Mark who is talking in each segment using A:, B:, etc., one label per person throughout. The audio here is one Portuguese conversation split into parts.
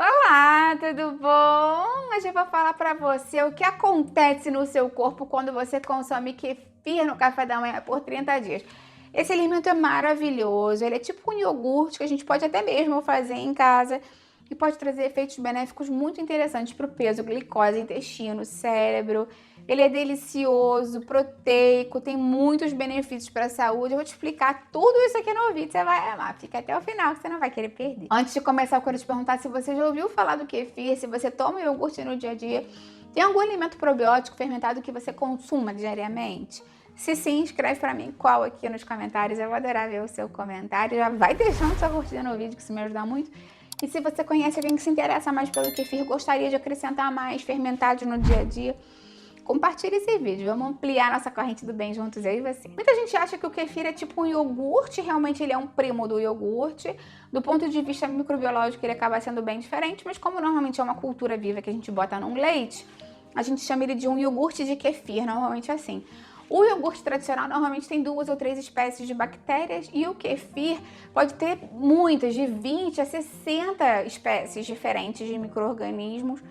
A: Olá, tudo bom? Hoje eu vou falar pra você o que acontece no seu corpo quando você consome kefir no café da manhã por 30 dias. Esse alimento é maravilhoso, ele é tipo um iogurte que a gente pode até mesmo fazer em casa e pode trazer efeitos benéficos muito interessantes para o peso, glicose, intestino, cérebro. Ele é delicioso, proteico, tem muitos benefícios para a saúde. Eu vou te explicar tudo isso aqui no vídeo, você vai amar. Fica até o final que você não vai querer perder. Antes de começar, eu quero te perguntar se você já ouviu falar do kefir, se você toma iogurte no dia a dia. Tem algum alimento probiótico fermentado que você consuma diariamente? Se sim, escreve pra mim qual aqui nos comentários. Eu vou adorar ver o seu comentário. Já vai deixando sua curtida no vídeo, que isso me ajuda muito. E se você conhece alguém que se interessa mais pelo kefir, gostaria de acrescentar mais fermentados no dia a dia, compartilhe esse vídeo, vamos ampliar nossa corrente do bem juntos, eu e você. Muita gente acha que o kefir é tipo um iogurte, realmente ele é um primo do iogurte. Do ponto de vista microbiológico, ele acaba sendo bem diferente, mas como normalmente é uma cultura viva que a gente bota num leite, a gente chama ele de um iogurte de kefir, normalmente assim. O iogurte tradicional normalmente tem 2 ou 3 espécies de bactérias e o kefir pode ter muitas, de 20 a 60 espécies diferentes de micro-organismos.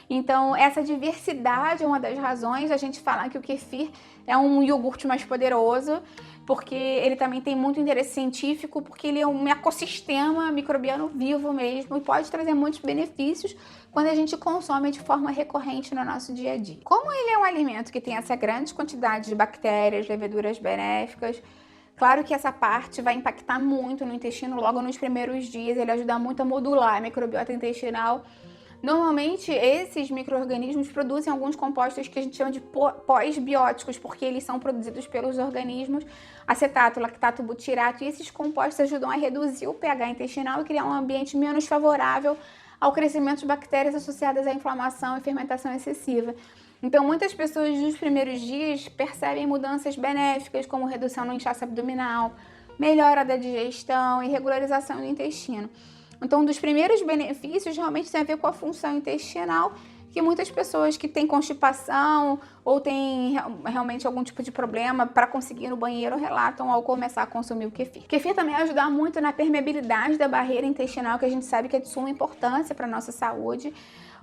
A: Então, essa diversidade é uma das razões a gente falar que o kefir é um iogurte mais poderoso, porque ele também tem muito interesse científico, porque ele é um ecossistema microbiano vivo mesmo e pode trazer muitos benefícios quando a gente consome de forma recorrente no nosso dia a dia. Como ele é um alimento que tem essa grande quantidade de bactérias, leveduras benéficas, claro que essa parte vai impactar muito no intestino logo nos primeiros dias, ele ajuda muito a modular a microbiota intestinal. Normalmente, esses micro-organismos produzem alguns compostos que a gente chama de pós-bióticos, porque eles são produzidos pelos organismos, acetato, lactato, butirato, e esses compostos ajudam a reduzir o pH intestinal e criar um ambiente menos favorável ao crescimento de bactérias associadas à inflamação e fermentação excessiva. Então, muitas pessoas nos primeiros dias percebem mudanças benéficas, como redução no inchaço abdominal, melhora da digestão e regularização do intestino. Então, um dos primeiros benefícios realmente tem a ver com a função intestinal, que muitas pessoas que têm constipação ou têm realmente algum tipo de problema para conseguir ir no banheiro relatam ao começar a consumir o kefir. O kefir também ajuda muito na permeabilidade da barreira intestinal, que a gente sabe que é de suma importância para a nossa saúde.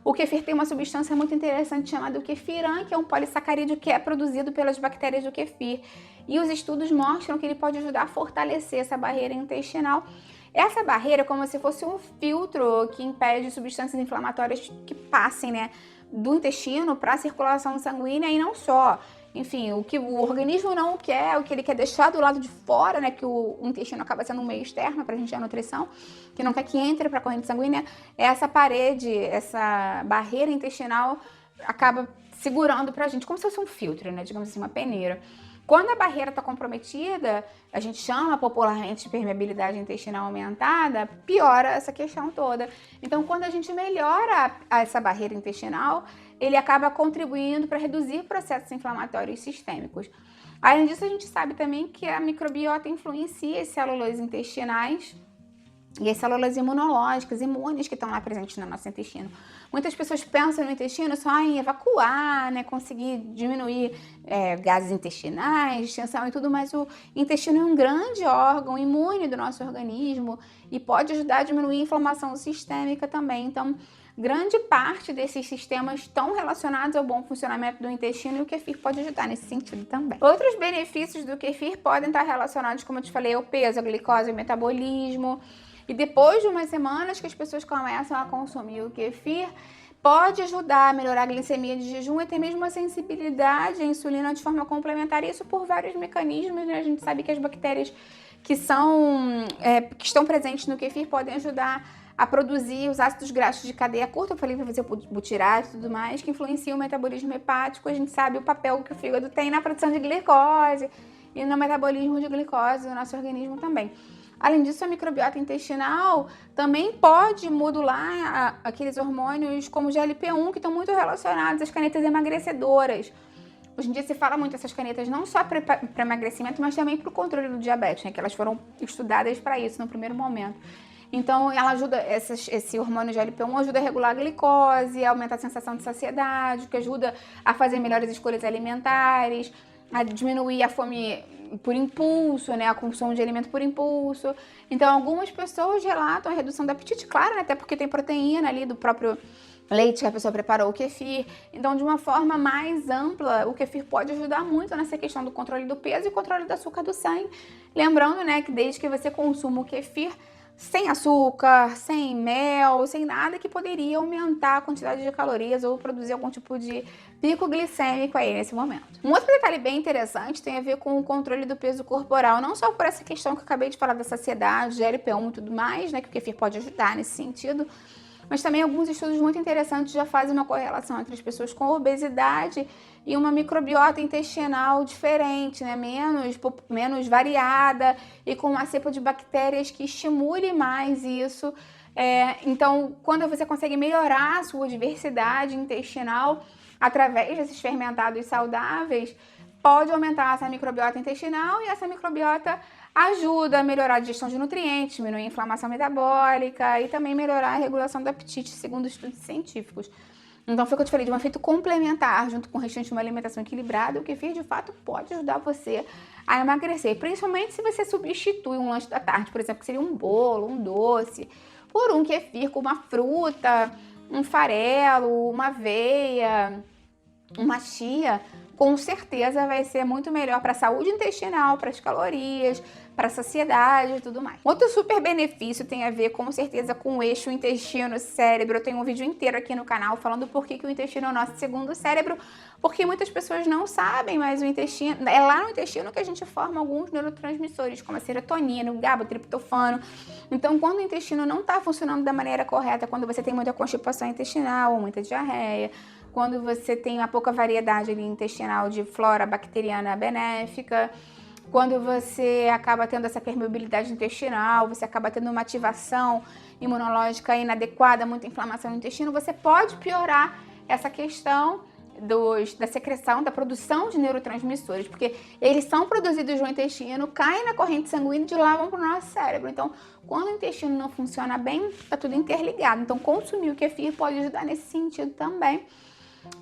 A: O kefir tem uma substância muito interessante chamada kefiran, que é um polissacarídeo que é produzido pelas bactérias do kefir. E os estudos mostram que ele pode ajudar a fortalecer essa barreira intestinal. Essa barreira é como se fosse um filtro que impede substâncias inflamatórias que passem, do intestino para a circulação sanguínea e não só. Enfim, o que o organismo não quer, o que ele quer deixar do lado de fora, que o intestino acaba sendo um meio externo para a gente a nutrição, que não quer que entre para a corrente sanguínea, é essa parede, essa barreira intestinal acaba segurando para a gente, como se fosse um filtro, digamos assim, uma peneira. Quando a barreira está comprometida, a gente chama popularmente de permeabilidade intestinal aumentada, piora essa questão toda. Então, quando a gente melhora essa barreira intestinal, ele acaba contribuindo para reduzir processos inflamatórios sistêmicos. Além disso, a gente sabe também que a microbiota influencia as células intestinais e as células imunológicas, imunes que estão lá presentes no nosso intestino. Muitas pessoas pensam no intestino só em evacuar, conseguir diminuir gases intestinais, distensão e tudo, mas o intestino é um grande órgão imune do nosso organismo e pode ajudar a diminuir a inflamação sistêmica também. Então, grande parte desses sistemas estão relacionados ao bom funcionamento do intestino e o kefir pode ajudar nesse sentido também. Outros benefícios do kefir podem estar relacionados, como eu te falei, ao peso, a glicose, ao metabolismo. E depois de umas semanas que as pessoas começam a consumir o kefir, pode ajudar a melhorar a glicemia de jejum e até mesmo a sensibilidade à insulina de forma complementar. Isso por vários mecanismos, A gente sabe que as bactérias que estão presentes no kefir podem ajudar a produzir os ácidos graxos de cadeia curta, eu falei para você, butirato e tudo mais, que influenciam o metabolismo hepático. A gente sabe o papel que o fígado tem na produção de glicose e no metabolismo de glicose do nosso organismo também. Além disso, a microbiota intestinal também pode modular aqueles hormônios como o GLP-1, que estão muito relacionados às canetas emagrecedoras. Hoje em dia se fala muito dessas canetas não só para emagrecimento, mas também para o controle do diabetes, que elas foram estudadas para isso no primeiro momento. Então, ela ajuda, esse hormônio GLP-1 ajuda a regular a glicose, aumenta a sensação de saciedade, que ajuda a fazer melhores escolhas alimentares, a diminuir a fome por impulso, né? A consumo de alimento por impulso. Então, algumas pessoas relatam a redução do apetite, claro, né? Até porque tem proteína ali do próprio leite que a pessoa preparou, o kefir. Então, de uma forma mais ampla, o kefir pode ajudar muito nessa questão do controle do peso e controle do açúcar do sangue. Lembrando, né, que desde que você consuma o kefir sem açúcar, sem mel, sem nada que poderia aumentar a quantidade de calorias ou produzir algum tipo de pico glicêmico aí nesse momento. Um outro detalhe bem interessante tem a ver com o controle do peso corporal, não só por essa questão que eu acabei de falar da saciedade, GLP-1 e tudo mais, né, que o kefir pode ajudar nesse sentido, mas também alguns estudos muito interessantes já fazem uma correlação entre as pessoas com obesidade e uma microbiota intestinal diferente, né? menos variada e com uma cepa de bactérias que estimule mais isso. Então, quando você consegue melhorar a sua diversidade intestinal através desses fermentados saudáveis, pode aumentar essa microbiota intestinal e essa microbiota ajuda a melhorar a digestão de nutrientes, diminuir a inflamação metabólica e também melhorar a regulação do apetite, segundo estudos científicos. Então, foi o que eu te falei, de um efeito complementar, junto com o restante de uma alimentação equilibrada, o kefir, de fato, pode ajudar você a emagrecer, principalmente se você substitui um lanche da tarde, por exemplo, que seria um bolo, um doce, por um kefir com uma fruta, um farelo, uma aveia, uma chia, com certeza vai ser muito melhor para a saúde intestinal, para as calorias, para a saciedade e tudo mais. Outro super benefício tem a ver com certeza com o eixo intestino-cérebro. Eu tenho um vídeo inteiro aqui no canal falando por que o intestino é o nosso segundo cérebro, porque muitas pessoas não sabem, mas o intestino, é lá no intestino que a gente forma alguns neurotransmissores, como a serotonina, o GABA, o triptofano. Então, quando o intestino não está funcionando da maneira correta, quando você tem muita constipação intestinal ou muita diarreia, quando você tem uma pouca variedade ali intestinal de flora bacteriana benéfica, quando você acaba tendo essa permeabilidade intestinal, você acaba tendo uma ativação imunológica inadequada, muita inflamação no intestino, você pode piorar essa questão da secreção, da produção de neurotransmissores, porque eles são produzidos no intestino, caem na corrente sanguínea e de lá vão para o nosso cérebro. Então, quando o intestino não funciona bem, está tudo interligado. Então, consumir o kefir pode ajudar nesse sentido também.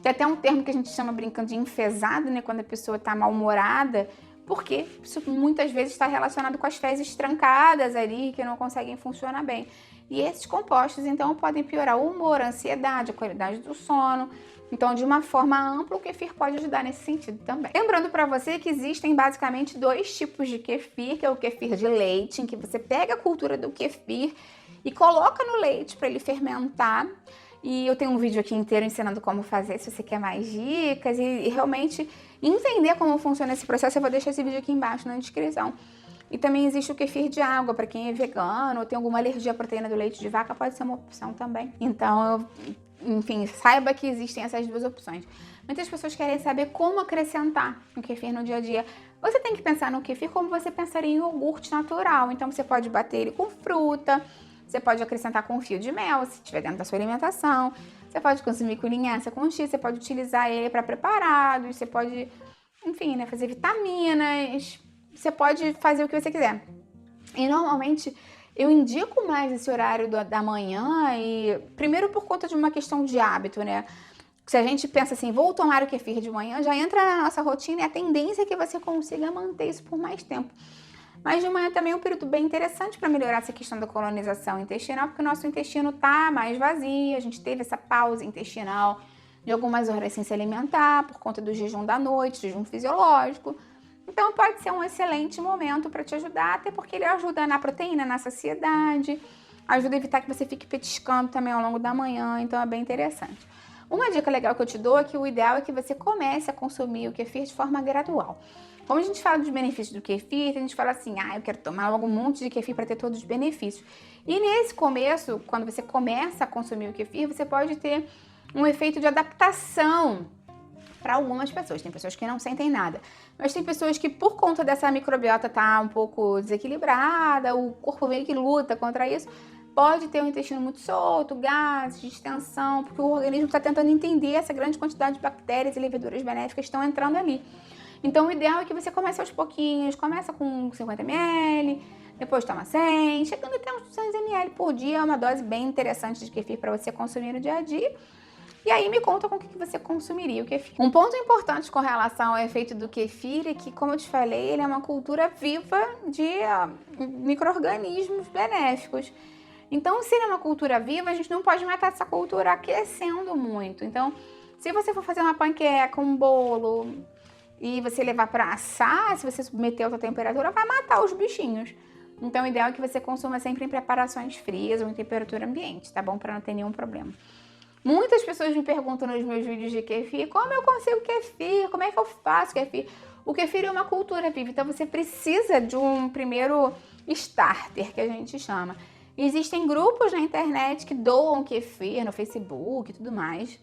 A: Tem até um termo que a gente chama brincando de enfesado, né? Quando a pessoa está mal-humorada, porque isso muitas vezes está relacionado com as fezes trancadas ali, que não conseguem funcionar bem. E esses compostos, então, podem piorar o humor, a ansiedade, a qualidade do sono. Então, de uma forma ampla, o kefir pode ajudar nesse sentido também. Lembrando para você que existem basicamente dois tipos de kefir, que é o kefir de leite, em que você pega a cultura do kefir e coloca no leite para ele fermentar. E eu tenho um vídeo aqui inteiro ensinando como fazer, se você quer mais dicas e realmente entender como funciona esse processo, eu vou deixar esse vídeo aqui embaixo na descrição. E também existe o kefir de água, para quem é vegano ou tem alguma alergia à proteína do leite de vaca, pode ser uma opção também. Então, enfim, saiba que existem essas duas opções. Muitas pessoas querem saber como acrescentar o kefir no dia a dia. Você tem que pensar no kefir como você pensaria em iogurte natural. Então, você pode bater ele com fruta, você pode acrescentar com um fio de mel, se estiver dentro da sua alimentação. Você pode consumir com linhaça, com chia, você pode utilizar ele para preparados, você pode, enfim, né, fazer vitaminas, você pode fazer o que você quiser. E normalmente eu indico mais esse horário da manhã, e primeiro por conta de uma questão de hábito, né? Se a gente pensa assim, vou tomar o kefir de manhã, já entra na nossa rotina e a tendência é que você consiga manter isso por mais tempo. Mas de manhã também é um período bem interessante para melhorar essa questão da colonização intestinal, porque o nosso intestino está mais vazio, a gente teve essa pausa intestinal de algumas horas sem se alimentar, por conta do jejum da noite, jejum fisiológico. Então pode ser um excelente momento para te ajudar, até porque ele ajuda na proteína, na saciedade, ajuda a evitar que você fique petiscando também ao longo da manhã, então é bem interessante. Uma dica legal que eu te dou é que o ideal é que você comece a consumir o kefir de forma gradual. Como a gente fala dos benefícios do kefir, a gente fala assim, eu quero tomar logo um monte de kefir para ter todos os benefícios. E nesse começo, quando você começa a consumir o kefir, você pode ter um efeito de adaptação para algumas pessoas. Tem pessoas que não sentem nada, mas tem pessoas que, por conta dessa microbiota estar um pouco desequilibrada, o corpo meio que luta contra isso, pode ter um intestino muito solto, gases, distensão, porque o organismo está tentando entender essa grande quantidade de bactérias e leveduras benéficas que estão entrando ali. Então, o ideal é que você comece aos pouquinhos, começa com 50 ml, depois toma 100, chegando até uns 200 ml por dia, é uma dose bem interessante de kefir para você consumir no dia a dia. E aí me conta com o que você consumiria o kefir. Um ponto importante com relação ao efeito do kefir é que, como eu te falei, ele é uma cultura viva de micro-organismos benéficos. Então, se ele é uma cultura viva, a gente não pode matar essa cultura aquecendo muito. Então, se você for fazer uma panqueca, um bolo, e você levar para assar, se você submeter a alta temperatura, vai matar os bichinhos. Então, o ideal é que você consuma sempre em preparações frias ou em temperatura ambiente, tá bom? Para não ter nenhum problema. Muitas pessoas me perguntam nos meus vídeos de kefir, como eu consigo kefir? Como é que eu faço kefir? O kefir é uma cultura viva, então você precisa de um primeiro starter, que a gente chama. Existem grupos na internet que doam kefir no Facebook e tudo mais.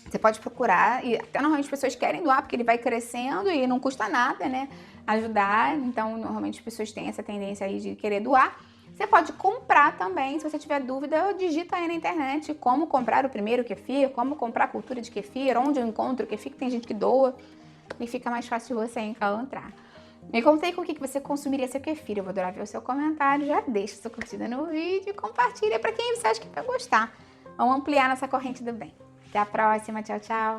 A: Você pode procurar, e até normalmente as pessoas querem doar, porque ele vai crescendo e não custa nada, né? Ajudar, então normalmente as pessoas têm essa tendência aí de querer doar. Você pode comprar também, se você tiver dúvida, digita aí na internet como comprar o primeiro kefir, como comprar a cultura de kefir, onde eu encontro o kefir, que tem gente que doa, e fica mais fácil de você encontrar. Me conta aí com o que você consumiria seu kefir, eu vou adorar ver o seu comentário, já deixa sua curtida no vídeo e compartilha para quem você acha que vai gostar. Vamos ampliar nossa corrente do bem. Até a próxima, tchau, tchau!